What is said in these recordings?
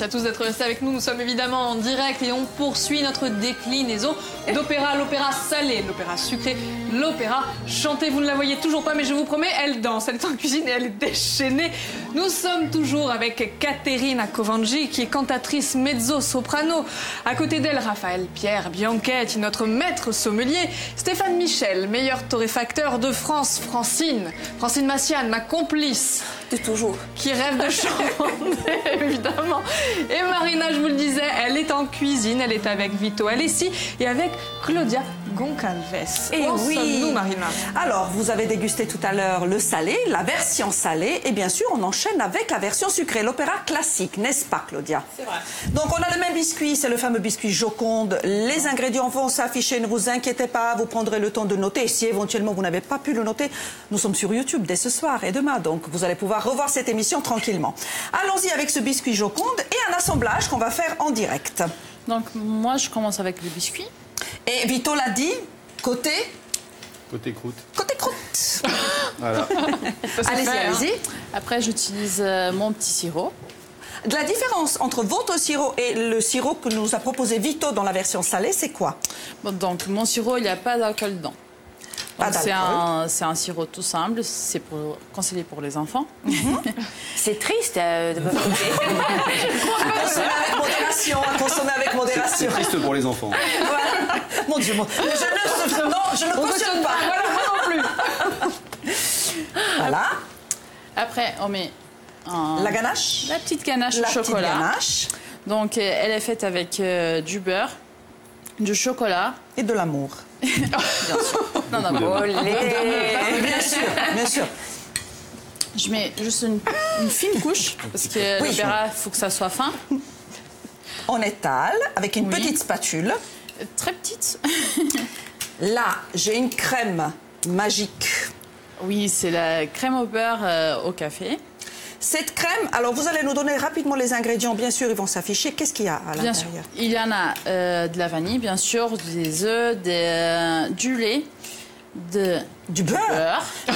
Merci à tous d'être restés avec nous. Nous sommes évidemment en direct et on poursuit notre déclinaison d'opéra. L'opéra salé, l'opéra sucré, l'opéra chanté. Vous ne la voyez toujours pas, mais je vous promets, elle danse. Elle est en cuisine et elle est déchaînée. Nous sommes toujours avec Caterina Covangi, qui est cantatrice mezzo-soprano. À côté d'elle, Raphaël Pierre Bianchetti, notre maître sommelier. Stéphane Michel, meilleur torréfacteur de France. Francine Massiane, ma complice. De toujours. Qui rêve de chanter, évidemment. Et Marina, je vous le disais, elle est en cuisine, elle est avec Vito Alessi et avec Claudia Goncalves. Et où oui. sommes-nous, Marina? Alors, vous avez dégusté tout à l'heure le salé, la version salée, et bien sûr, on enchaîne avec la version sucrée, l'opéra classique, n'est-ce pas, Claudia? C'est vrai. Donc, on a le même biscuit, c'est le fameux biscuit Joconde. Les ingrédients vont s'afficher, ne vous inquiétez pas, vous prendrez le temps de noter. Si éventuellement vous n'avez pas pu le noter, nous sommes sur YouTube dès ce soir et demain, donc vous allez pouvoir revoir cette émission tranquillement. Allons-y avec ce biscuit Joconde et un assemblage qu'on va faire en direct. Donc, moi, je commence avec le biscuit. Et Vito l'a dit, côté croûte. Côté croûte. Voilà. Allez-y, allez-y. Après, j'utilise mon petit sirop. De la différence entre votre sirop et le sirop que nous a proposé Vito dans la version salée, c'est quoi? Bon, donc, mon sirop, il n'y a pas d'alcool dedans. Pas d'alcool. C'est un sirop tout simple, c'est conseillé pour les enfants. C'est triste de votre côté. Consommer avec modération, consommer avec C'est modération. triste pour les enfants. Voilà. Mon Dieu, je ne cautionne pas. Voilà, moi non plus. Voilà. Après, on met La ganache. la petite ganache La au chocolat. petite ganache. Donc, elle est faite avec du beurre, du chocolat. Et de l'amour. Non, non, Beaucoup bon, Bien sûr, bien sûr. je mets juste une fine couche, parce que Oui. l'opéra, il faut que ça soit fin. On étale avec une Oui. petite spatule. Très petite. Là, j'ai une crème magique. Oui, c'est la crème au beurre au café. Cette crème, alors vous allez nous donner rapidement les ingrédients, bien sûr, ils vont s'afficher. Qu'est-ce qu'il y a à Bien sûr. l'intérieur? Il y en a de la vanille, bien sûr, des œufs, du lait, Du beurre. Mais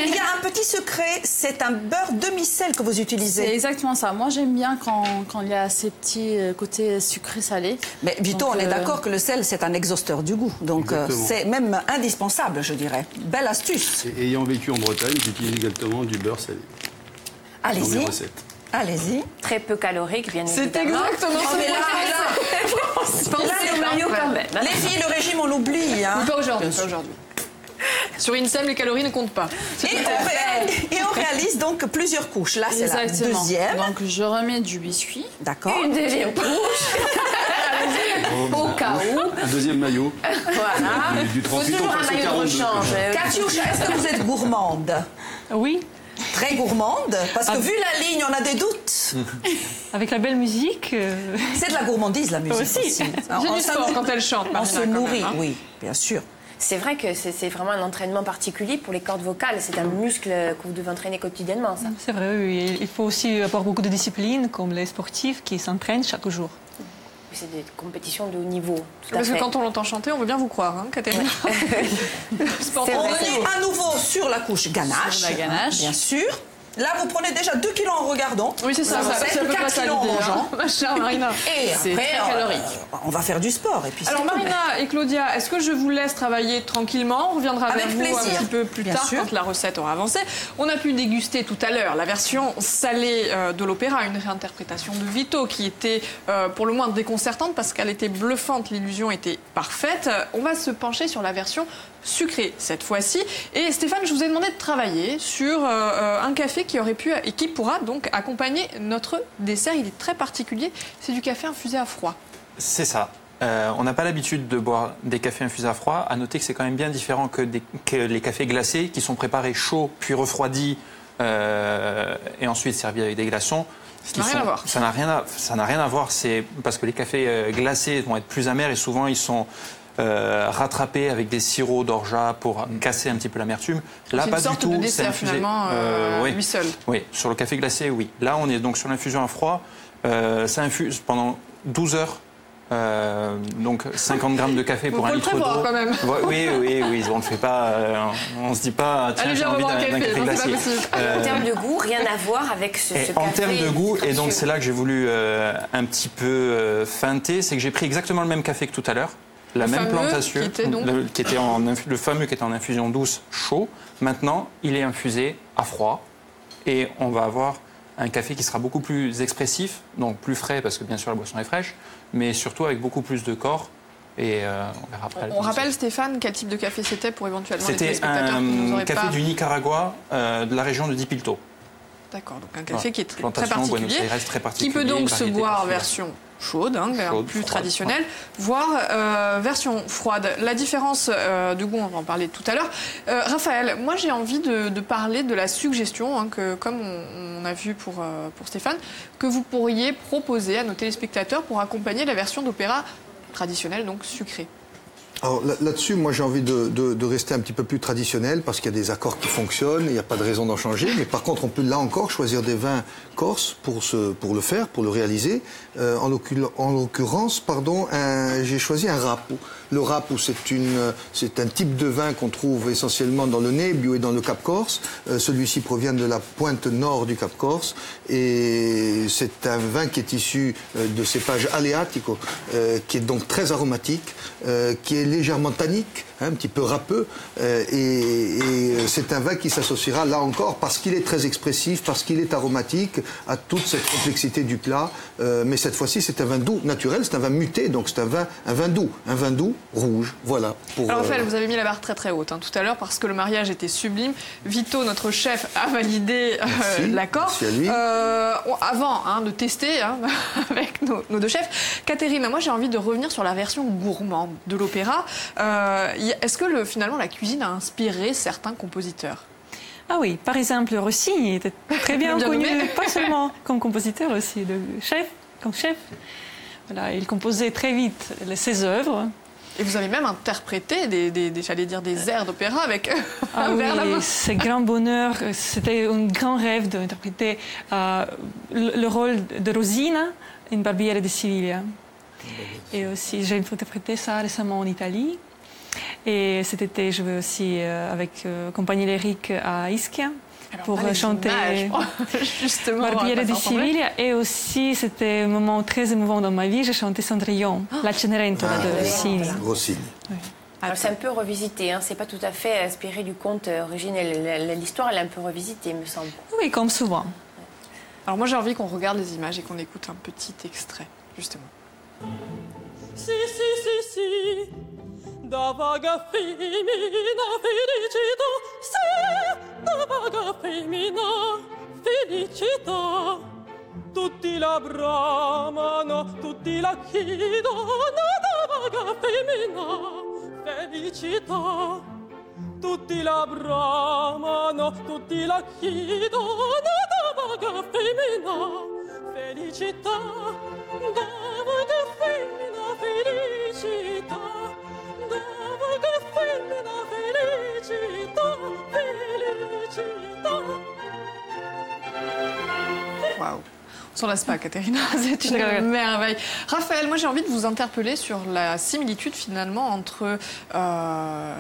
il y a un petit secret, c'est un beurre demi-sel que vous C'est utilisez. exactement ça. Moi, j'aime bien quand il y a ces petits côtés sucré-salé. Mais Vito, Donc, on est d'accord que le sel, c'est un exhausteur du goût. Donc Exactement. c'est même indispensable, je dirais. Belle astuce. Et ayant vécu en Bretagne, j'utilise également du beurre salé dans mes Allez-y. recettes. Allez-y. Très peu calorique, bien C'est évidemment. exactement Oh, ce mais que là, C'est Mario quand même. les filles, le régime, on l'oublie. Hein. Pas aujourd'hui, pas aujourd'hui. Sur Insem, les calories ne comptent pas. Et on réalise donc plusieurs couches. Là, c'est la Exactement. deuxième. Donc, je remets du biscuit. D'accord. Une deuxième couche. Au cas où. Un deuxième maillot. Voilà. Du Faut 38 toujours en un façon maillot de 42. rechange. Katioucha, est-ce que vous êtes gourmande? Oui, Très gourmande? Parce que vu la ligne, on a des doutes. avec la belle musique. C'est de la gourmandise, la musique aussi. Aussi. J'ai du sport quand elle chante, On Marina, se quand même, nourrit, hein. oui, bien sûr. C'est vrai que c'est vraiment un entraînement particulier pour les cordes vocales. C'est un muscle que vous devez entraîner quotidiennement, ça. C'est vrai, oui. Il faut aussi avoir beaucoup de discipline, comme les sportifs qui s'entraînent chaque jour. C'est des compétitions de haut niveau. Tout à Parce que fait. quand on l'entend chanter, on veut bien vous croire, hein, Caterina. Sport. C'est On vrai. est à nouveau sur la couche ganache. Sur la ganache. Bien sûr. Là, vous prenez déjà 2 kilos en regardant. Oui, c'est ça, La ça recette, c'est à peu près 4 ça kilos en l'idée, mangeant. hein, ma chère Marina. Et C'est après, très calorique. on va faire du sport. Et puis Alors c'est tout. Marina et Claudia, est-ce que je vous laisse travailler tranquillement? On reviendra Avec vers vous plaisir. un petit peu plus Bien tard sûr. quand la recette aura avancé. On a pu déguster tout à l'heure la version salée de l'opéra, une réinterprétation de Vito qui était pour le moins déconcertante parce qu'elle était bluffante, l'illusion était parfaite. On va se pencher sur la version sucrée cette fois-ci. Et Stéphane, je vous ai demandé de travailler sur un café qui aurait pu et qui pourra donc accompagner notre dessert. Il est très particulier, c'est du café infusé à froid. C'est ça. On n'a pas l'habitude de boire des cafés infusés à froid. À noter que c'est quand même bien différent que les cafés glacés qui sont préparés chauds puis refroidis et ensuite servis avec des glaçons. Ça n'a rien à voir. Ça n'a rien à voir. C'est parce que les cafés glacés vont être plus amers et souvent ils sont rattrapés avec des sirops d'orgeat pour casser un petit peu l'amertume. Là, C'est pas une sorte du tout. de dessert, c'est infusé. finalement, Oui. lui seul. Oui, sur le café glacé, oui. Là, on est donc sur l'infusion à froid. Ça infuse pendant 12 heures Donc 50 grammes de café pour un litre d'eau. Quand même. Oui, on ne fait pas. On se dit pas. Tiens, allez, j'ai envie d'un café glacier. En termes de goût, rien à voir avec ce café. En termes de goût, et donc c'est là que j'ai voulu un petit peu feinter, c'est que j'ai pris exactement le même café que tout à l'heure, la même plantation, le fameux qui était en infusion douce chaud. Maintenant, il est infusé à froid, et on va avoir un café qui sera beaucoup plus expressif, donc plus frais parce que bien sûr la boisson est fraîche, mais surtout avec beaucoup plus de corps. Et on verra après. On rappelle, Stéphane, quel type de café c'était pour éventuellement les téléspectateurs C'était qui nous un auraient café pas... du Nicaragua, de la région de Dipilto. D'accord, donc un café qui est très Plantation, Buenos particulier, Aires, très particulier, qui peut donc se variété boire en particulière. version chaude, plus froide, traditionnelle, voire version froide. La différence de goût, on va en parler tout à l'heure. Raphaël, moi j'ai envie de parler de la suggestion, que comme on a vu pour Stéphane, que vous pourriez proposer à nos téléspectateurs pour accompagner la version d'opéra traditionnelle, donc sucrée. Alors là-dessus, moi j'ai envie de rester un petit peu plus traditionnel parce qu'il y a des accords qui fonctionnent, il n'y a pas de raison d'en changer. Mais par contre, on peut là encore choisir des vins corses pour le faire, pour le réaliser. En l'occurrence, j'ai choisi un rapo. Le rapo, c'est un type de vin qu'on trouve essentiellement dans le Nebbio et dans le Cap Corse. Celui-ci provient de la pointe nord du Cap Corse et c'est un vin qui est issu de cépage Aleatico, qui est donc très aromatique, qui est légèrement tannique, un petit peu râpeux, et c'est un vin qui s'associera là encore parce qu'il est très expressif, parce qu'il est aromatique à toute cette complexité du plat. Mais cette fois-ci, c'est un vin doux naturel, c'est un vin muté, donc c'est un vin doux rouge. Voilà. Alors Raphaël, vous avez mis la barre très très haute tout à l'heure parce que le mariage était sublime. Vito, notre chef, a validé l'accord. Merci à lui. Avant de tester avec nos deux chefs. Catherine, moi j'ai envie de revenir sur la version gourmande de l'opéra. Est-ce que finalement la cuisine a inspiré certains compositeurs? Ah oui, par exemple, Rossini était très bien connu, pas seulement comme compositeur, aussi comme chef. Voilà, il composait très vite ses œuvres. Et vous avez même interprété des airs d'opéra avec un verre à la main. C'est grand bonheur, c'était un grand rêve d'interpréter le rôle de Rosina, une Barbiere de Siviglia. Et aussi, j'ai interprété ça récemment en Italie. Et cet été, je vais aussi avec Compagnie Lyrique à Ischia pour chanter Barbiere de Siviglia. Et aussi, c'était un moment très émouvant dans ma vie, j'ai chanté Cendrillon, la Cenerentola de Rossini. Oui. Alors c'est un peu revisité, c'est pas tout à fait inspiré du conte originel. L'histoire, elle est un peu revisitée, il me semble. Oui, comme souvent. Alors moi, j'ai envie qu'on regarde les images et qu'on écoute un petit extrait, justement. Si, da vaga femmina felicità, sì, da vaga femmina felicità. Tutti la bramano, tutti la chiedono, da vaga femmina felicità. Tutti la bramano, tutti la chiedono, da vaga femmina felicità. Da vaga femmina felicità. Waouh, on s'en lasse pas, Caterina, c'est une merveille. Raphaël, moi j'ai envie de vous interpeller sur la similitude finalement entre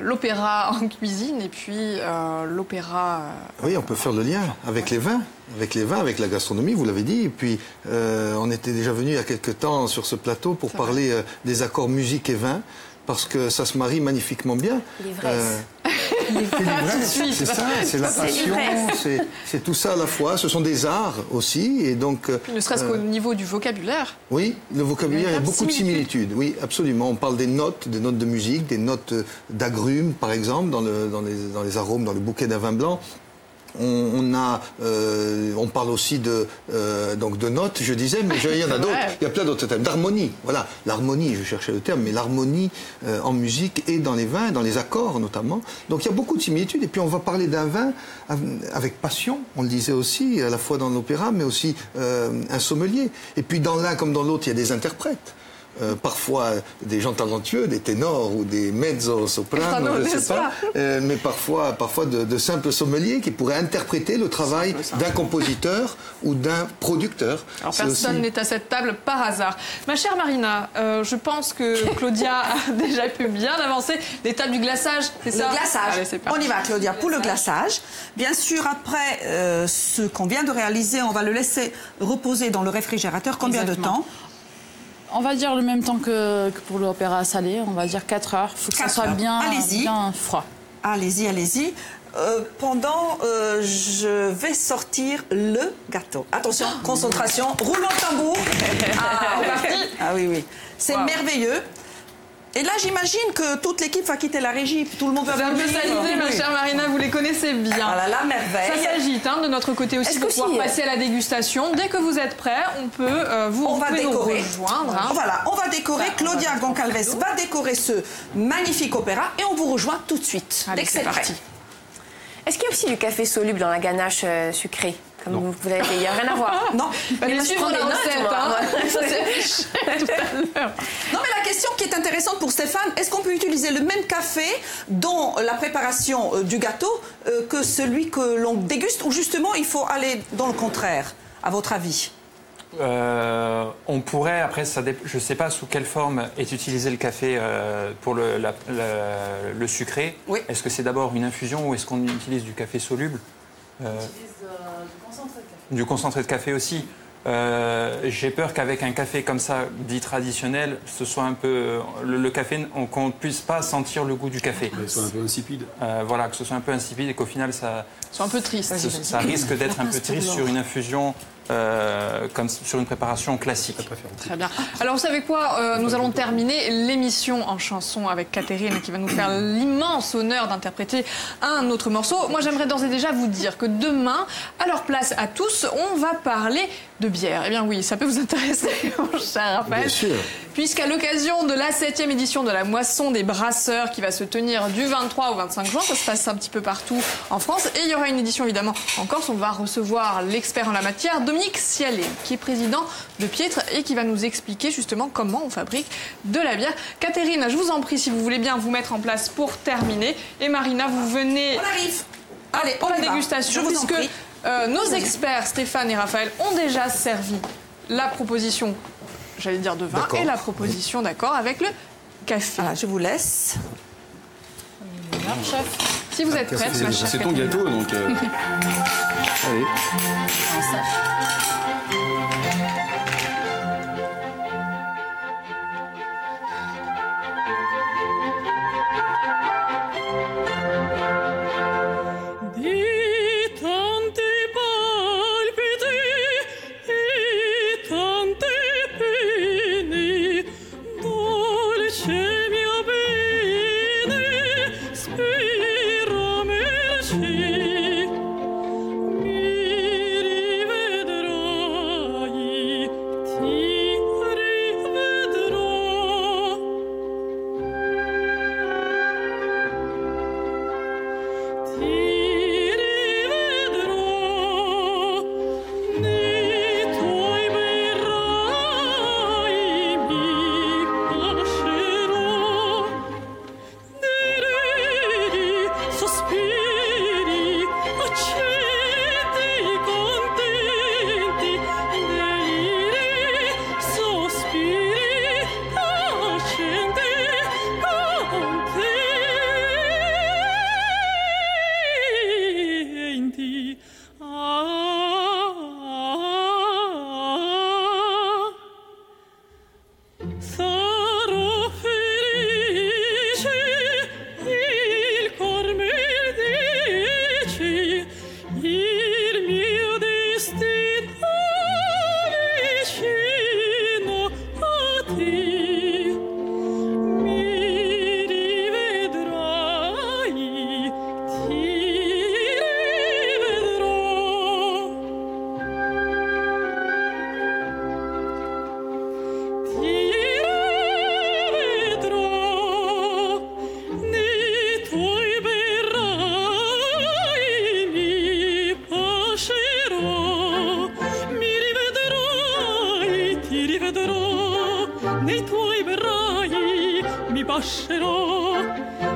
l'opéra en cuisine et puis l'opéra... Oui, on peut faire le lien avec les vins, avec la gastronomie, vous l'avez dit. Et puis, on était déjà venu il y a quelque temps sur ce plateau pour parler des accords musique et vin, parce que ça se marie magnifiquement bien. L'ivresse. C'est ça, c'est la passion, c'est tout ça à la fois. Ce sont des arts aussi, et donc... Ne serait-ce qu'au niveau du vocabulaire. Oui, le vocabulaire, il y a beaucoup de similitudes. Oui, absolument. On parle des notes de musique, des notes d'agrumes, par exemple, dans les arômes, dans le bouquet d'un vin blanc. On parle aussi de notes, je disais, mais il y en a d'autres. Il y a plein d'autres termes. D'harmonie, voilà. L'harmonie, je cherchais le terme, mais l'harmonie en musique et dans les vins, dans les accords notamment. Donc il y a beaucoup de similitudes. Et puis on va parler d'un vin avec passion, on le disait aussi, à la fois dans l'opéra, mais aussi un sommelier. Et puis dans l'un comme dans l'autre, il y a des interprètes. parfois des gens talentueux, des ténors ou des mezzo-sopranos, je ne sais pas, mais parfois de simples sommeliers qui pourraient interpréter le travail d'un compositeur ou d'un producteur. Alors personne n'est à cette table par hasard. Ma chère Marina, je pense que Claudia a déjà pu bien avancer. L'étape du glaçage, c'est ça? Le glaçage. Allez, c'est parti. On y va, Claudia, pour le glaçage. Bien sûr, après ce qu'on vient de réaliser, on va le laisser reposer dans le réfrigérateur. Combien de temps? On va dire le même temps que pour l'opéra salé, on va dire 4 heures. Il faut que ça soit bien froid. Allez-y, allez-y. Pendant, je vais sortir le gâteau. Attention, concentration, roulement de tambour. Ah oui, oui. C'est merveilleux. Et là, j'imagine que toute l'équipe va quitter la régie. Tout le monde va venir. C'est un peu ça l'idée, ma chère Marina, vous les connaissez bien. Voilà, la merveille. Ça s'agite de notre côté aussi pour pouvoir passer à la dégustation. Dès que vous êtes prêts, on peut vous rejoindre. Voilà, on va décorer. Claudia Goncalves va décorer ce magnifique opéra et on vous rejoint tout de suite. Allez, dès que c'est parti. Est-ce qu'il y a aussi du café soluble dans la ganache sucrée? Comme vous avez dit, il n'y a rien à voir. Non, mais suivre la recette, ça c'est tout à l'heure. Non, mais la question qui est intéressante pour Stéphane, est-ce qu'on peut utiliser le même café dans la préparation du gâteau que celui que l'on déguste, ou justement il faut aller dans le contraire, à votre avis? On pourrait, après, je ne sais pas sous quelle forme est utilisé le café pour le sucré. Oui. Est-ce que c'est d'abord une infusion ou est-ce qu'on utilise du café soluble? On utilise du concentré de café. Du concentré de café aussi. J'ai peur qu'avec un café comme ça, dit traditionnel, ce soit un peu le café, qu'on ne puisse pas sentir le goût du café. Que ce soit un peu insipide. Voilà, que ce soit un peu insipide et qu'au final, ça soit un peu triste. Ça risque d'être un peu triste sur une infusion. Comme sur une préparation classique. Très bien. Alors vous savez quoi, nous allons terminer l'émission en chanson avec Catherine qui va nous faire l'immense honneur d'interpréter un autre morceau. Moi j'aimerais d'ores et déjà vous dire que demain, à leur place à tous, on va parler de bière. Eh bien oui, ça peut vous intéresser, mon cher Raphaël. Bien sûr. Puisqu'à l'occasion de la 7e édition de la Moisson des Brasseurs qui va se tenir du 23 au 25 juin, ça se passe un petit peu partout en France, et il y aura une édition évidemment en Corse. On va recevoir l'expert en la matière, Dominique Cialet, qui est président de Pietre et qui va nous expliquer justement comment on fabrique de la bière. Catherine, je vous en prie, si vous voulez bien vous mettre en place pour terminer. Et Marina, vous venez... On arrive. Allez, pour la dégustation, puisque nos experts, Stéphane et Raphaël, ont déjà servi la proposition, j'allais dire de vin, et la proposition, d'accord, avec le café. Voilà, je vous laisse. Chef. Si vous êtes prête, ma chère. C'est ton gâteau, donc... Allez. Mi rivedrò lascerò